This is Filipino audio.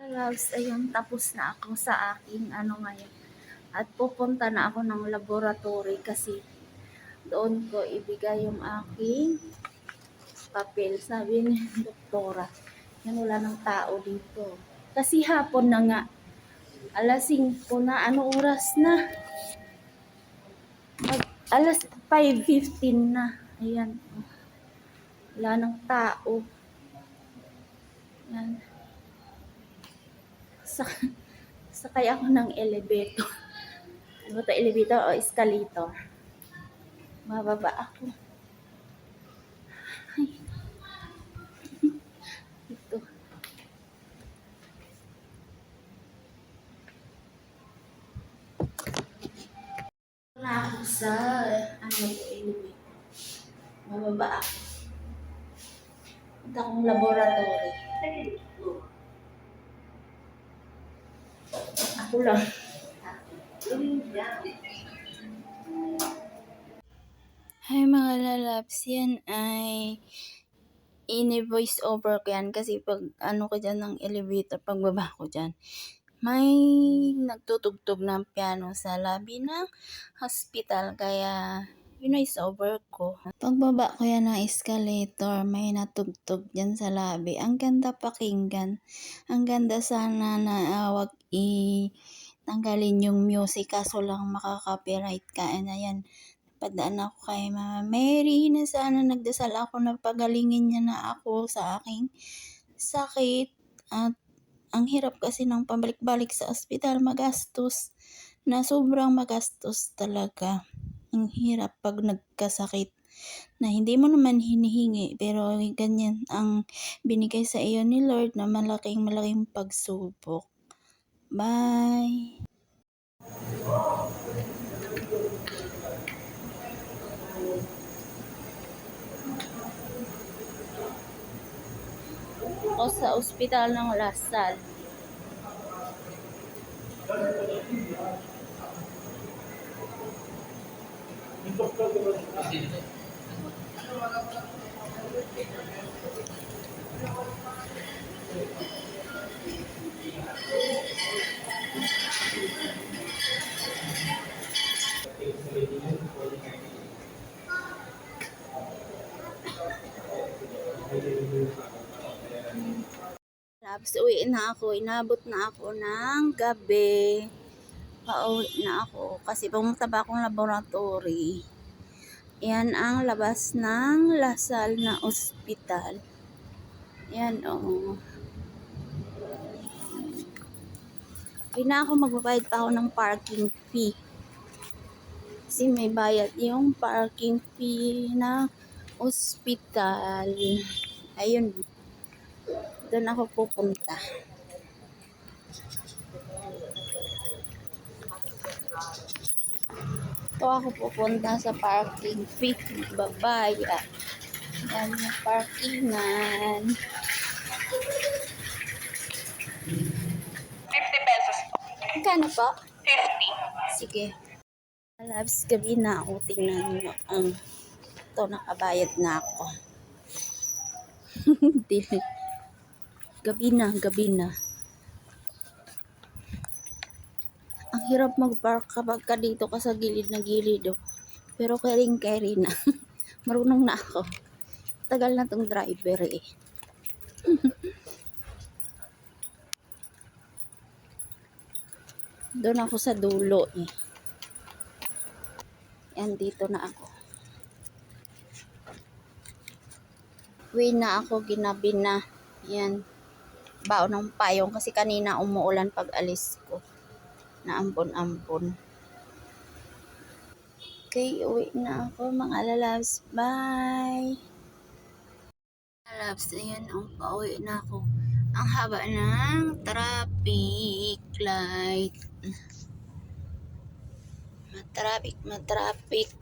Loves, ayun, tapos na ako sa aking ngayon. At pupunta na ako ng laboratory kasi doon ko ibigay yung aking papel. Sabi ni doktora, yan wala ng tao dito. Kasi hapon na nga. Alas 5 na, ano oras na? Alas 5:15 na. Ayan. Wala ng tao. Yan. Sakay ako ng elevator. Ano to, elevator o escalator? Bababa ako. Ay. Ito. Na ako sa elevator. Bababa ako. Punta akong laboratory. Ako lang. Hi mga lalabs, yan ay ini-voice over ko yan kasi pag ano ko dyan ng elevator, pagbaba ko dyan, may nagtutugtog ng piano sa lobby ng hospital kaya voice over ko. Pagbaba ko yan ng escalator, may natugtog dyan sa lobby. Ang ganda pakinggan. Ang ganda sana na wag tanggalin yung music kaso lang makaka-copyright ka. And ayan, padaan ako kay Mama Mary na sana nagdasal ako na pagalingin niya na ako sa aking sakit. At ang hirap kasi ng pabalik-balik sa ospital, magastos na sobrang magastos talaga. Ang hirap pag nagkasakit na hindi mo naman hinihingi pero ganyan ang binigay sa iyo ni Lord na malaking pagsubok. Bye! O sa ospital ng Lasal. Labs, uwi na ako. Inabot na ako ng gabi. Pauwi na ako kasi pumunta pa akong laboratory. Yan ang labas ng Lasal na ospital. Yan o. Hindi na ako magbabayad pa ako ng parking fee. Kasi may bayad yung parking fee na ospital. Ayun. Doon ako pupunta. Ito ako pupunta sa parking fee. Babayad. Yan yung parkingan. 50 pesos po. Magkano po? 50. Sige. Labs, gabi na ako. Tingnan nyo. Ito, nakabayad na ako. Gabi na. Ang hirap mag-park kapag ka dito ka sa gilid na gilid. Oh. Pero kering na. Marunong na ako. Tagal na tong driver eh. Doon ako sa dulo eh. Yan, dito na ako. Uwi na ako, ginabi na. Yan. Baon ng payong kasi kanina umuulan pag alis ko. Naampon-ampon. Okay, uwi na ako mga lalabs. Bye! Lalabs, ayan, pauwi na ako. Ang haba ng traffic light. Matraffic.